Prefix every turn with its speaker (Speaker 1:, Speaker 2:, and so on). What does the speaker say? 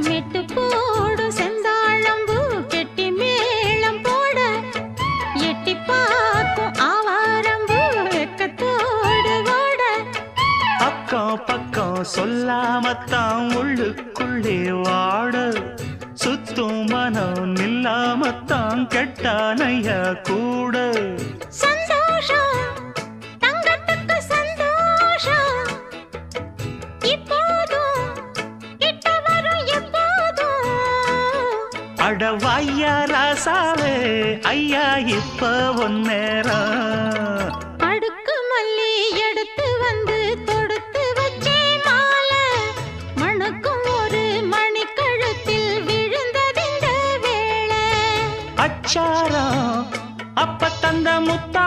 Speaker 1: மெட்டு போடும் செந்தாழம்பூ கெட்டி மேளம் போட எட்டி பார்க்கும் ஆவாரம்பூ வெக்கத்தோடு ஓட
Speaker 2: அக்கம் பக்கம் சொல்லாமத்தான் உள்ளுக்குள்ளே வாட சுத்தும் மனம் நில்லாமத்தான் கெட்டானையா கூட
Speaker 1: சந்தோஷம் தங்கத்துக்கு சந்தோஷம் இப்போதும் கிட்ட வரும் எப்போதும்
Speaker 2: அடவாய்யா ராசாவே ஐயா இப்ப ஒன்னேரம்
Speaker 1: அடுக்கு மல்லி எடுத்து வந்து தொடுத்து வச்சே மாலை மணக்கும் ஒரு மணிக்கழுத்தில் விழுந்ததிந்த வேளை
Speaker 2: அச்சாரம் அப்ப தந்த முத்தா